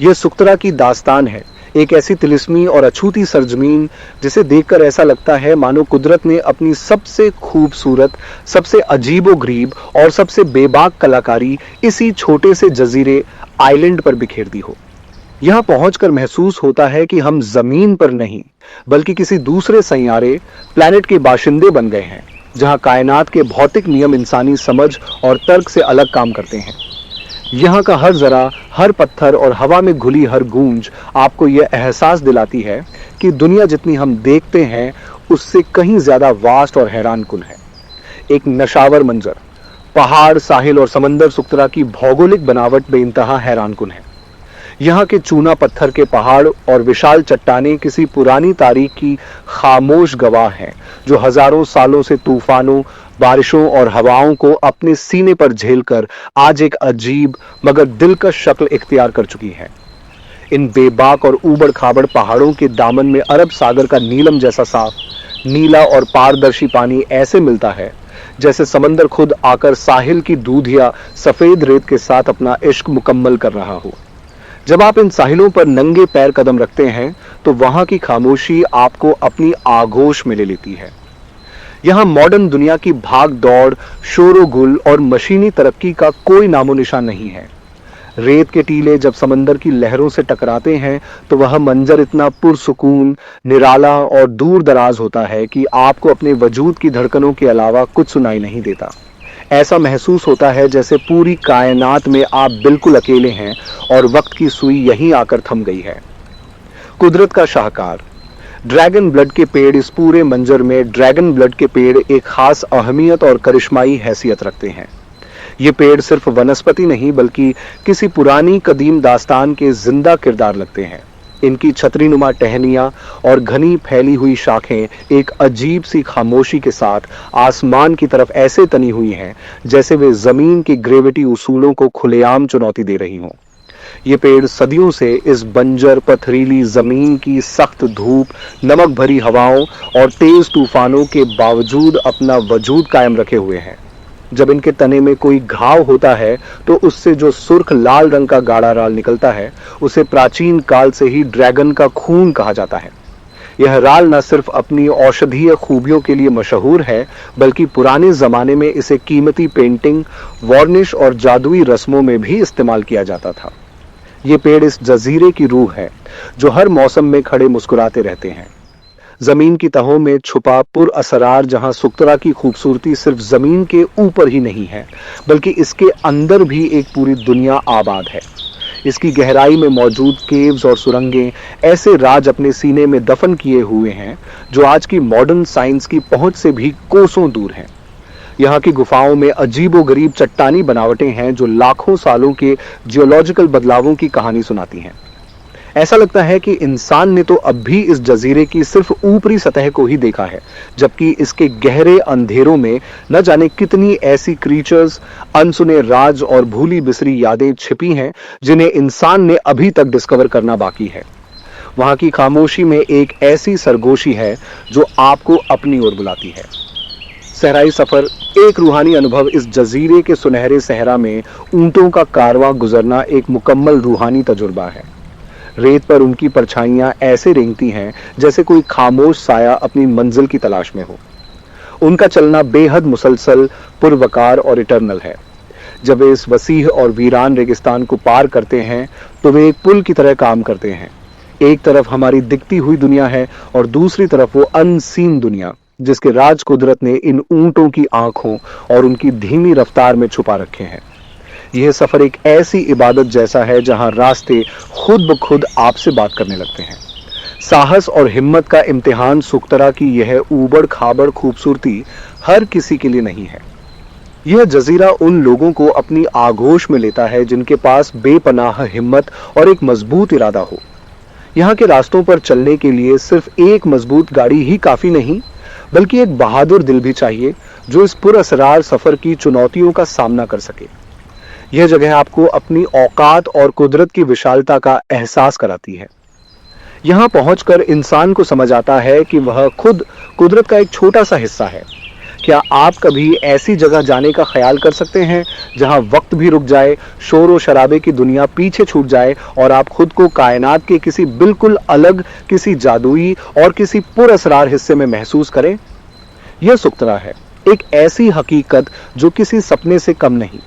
यह सुकतरा की दास्तान है, एक ऐसी तिलिस्मी और अछूती सरजमीन जिसे देखकर ऐसा लगता है मानो कुदरत ने अपनी सबसे खूबसूरत, सबसे अजीबोगरीब और सबसे बेबाक कलाकारी इसी छोटे से जजीरे आइलैंड पर बिखेर दी हो। यहां पहुंचकर महसूस होता है कि हम जमीन पर नहीं, बल्कि किसी दूसरे सैयारे, प्लैनेट के बाशिंदे बन गए हैं, जहां कायनात के भौतिक नियम इंसानी समझ और तर्क से अलग काम करते हैं। यहाँ का हर जरा, हर पत्थर और हवा में घुली हर गूंज आपको यह एहसास दिलाती है कि दुनिया जितनी हम देखते हैं उससे कहीं ज्यादा वास्ट और हैरानकुन है। एक नशावर मंजर, पहाड़, साहिल और समंदर सुकतरा की भौगोलिक बनावट बेइंतहा हैरानकुन है। यहाँ के चूना पत्थर के पहाड़ और विशाल चट्टानें किसी पुरानी तारीख की खामोश गवाह हैं, जो हजारों सालों से तूफानों, बारिशों और हवाओं को अपने सीने पर झेलकर आज एक अजीब मगर दिलकश शक्ल इख्तियार कर चुकी है। इन बेबाक और ऊबड़ खाबड़ पहाड़ों के दामन में अरब सागर का नीलम जैसा साफ, नीला और पारदर्शी पानी ऐसे मिलता है जैसे समंदर खुद आकर साहिल की दूधिया सफेद रेत के साथ अपना इश्क मुकम्मल कर रहा हो। जब आप इन साहिलों पर नंगे पैर कदम रखते हैं तो वहां की खामोशी आपको अपनी आगोश में ले लेती है। यहां मॉडर्न दुनिया की भाग दौड़, शोरोगुल और मशीनी तरक्की का कोई नामो निशान नहीं है। रेत के टीले जब समंदर की लहरों से टकराते हैं तो वह मंजर इतना पुरसुकून, निराला और दूर दराज होता है कि आपको अपने वजूद की धड़कनों के अलावा कुछ सुनाई नहीं देता। ऐसा महसूस होता है जैसे पूरी कायनात में आप बिल्कुल अकेले हैं और वक्त की सुई यहीं आकर थम गई है। कुदरत का शाहकार, ड्रैगन ब्लड के पेड़, इस पूरे मंजर में ड्रैगन ब्लड के पेड़ एक खास अहमियत और करिश्माई हैसियत रखते हैं। ये पेड़ सिर्फ वनस्पति नहीं बल्कि किसी पुरानी कदीम दास्तान के जिंदा किरदार लगते हैं। इनकी छतरीनुमा टहनियां और घनी फैली हुई शाखें एक अजीब सी खामोशी के साथ आसमान की तरफ ऐसे तनी हुई हैं जैसे वे जमीन की ग्रेविटी उसूलों को खुलेआम चुनौती दे रही हों। ये पेड़ सदियों से इस बंजर पथरीली जमीन की सख्त धूप, नमक भरी हवाओं और तेज तूफानों के बावजूद अपना वजूद कायम रखे हुए हैं। जब इनके तने में कोई घाव होता है तो उससे जो सुर्ख लाल रंग का गाढ़ा राल निकलता है उसे प्राचीन काल से ही ड्रैगन का खून कहा जाता है। यह राल न सिर्फ अपनी औषधीय खूबियों के लिए मशहूर है बल्कि पुराने जमाने में इसे कीमती पेंटिंग, वार्निश और जादुई रस्मों में भी इस्तेमाल किया जाता था। ये पेड़ इस जजीरे की रूह है जो हर मौसम में खड़े मुस्कुराते रहते हैं। जमीन की तहों में छुपा पुर असरार, जहां सुकतरा की खूबसूरती सिर्फ जमीन के ऊपर ही नहीं है बल्कि इसके अंदर भी एक पूरी दुनिया आबाद है। इसकी गहराई में मौजूद केव्स और सुरंगें ऐसे राज अपने सीने में दफन किए हुए हैं जो आज की मॉडर्न साइंस की पहुंच से भी कोसों दूर हैं। यहाँ की गुफाओं में अजीबोगरीब चट्टानी बनावटें हैं जो लाखों सालों के जियोलॉजिकल बदलावों की कहानी सुनाती हैं। ऐसा लगता है कि इंसान ने तो अब भी इस जजीरे की सिर्फ ऊपरी सतह को ही देखा है, जबकि इसके गहरे अंधेरों में न जाने कितनी ऐसी क्रीचर्स, अनसुने राज और भूली बिसरी यादें छिपी हैं जिन्हें इंसान ने अभी तक डिस्कवर करना बाकी है। वहां की खामोशी में एक ऐसी सरगोशी है जो आपको अपनी ओर बुलाती है। सहराई सफर, एक रूहानी अनुभव। इस जजीरे के सुनहरे सहरा में ऊंटों का कारवां गुजरना एक मुकम्मल रूहानी तजुर्बा है। रेत पर उनकी परछाइयां ऐसे रेंगती हैं जैसे कोई खामोश साया अपनी मंजिल की तलाश में हो। उनका चलना बेहद मुसलसल, पुरवकार और इटर्नल है। जब वे इस वसीह और वीरान रेगिस्तान को पार करते हैं तो वे एक पुल की तरह काम करते हैं। एक तरफ हमारी दिखती हुई दुनिया है और दूसरी तरफ वो अनसीन दुनिया जिसके राज कुदरत ने इन ऊंटों की आंखों और उनकी धीमी रफ्तार में छुपा रखे हैं। यह सफर एक ऐसी इबादत जैसा है जहां रास्ते खुद ब खुद आपसे बात करने लगते हैं। साहस और हिम्मत का इम्तिहान सुकतरा की यह ऊबड़ खाबड़ खूबसूरती हर किसी के लिए नहीं है। यह जजीरा उन लोगों को अपनी आगोश में लेता है जिनके पास बेपनाह हिम्मत और एक मजबूत इरादा हो। यहाँ के रास्तों पर चलने के लिए सिर्फ एक मजबूत गाड़ी ही काफी नहीं बल्कि एक बहादुर दिल भी चाहिए जो इस पुरअसरार सफर की चुनौतियों का सामना कर सके। यह जगह आपको अपनी औकात और कुदरत की विशालता का एहसास कराती है। यहां पहुंचकर इंसान को समझ आता है कि वह खुद कुदरत का एक छोटा सा हिस्सा है, क्या आप कभी ऐसी जगह जाने का ख्याल कर सकते हैं जहां वक्त भी रुक जाए, शोर और शराबे की दुनिया पीछे छूट जाए और आप खुद को कायनात के किसी बिल्कुल अलग, किसी जादुई और किसी पुरअसरार हिस्से में महसूस करें? यह सुक्तरा है, एक ऐसी हकीकत जो किसी सपने से कम नहीं।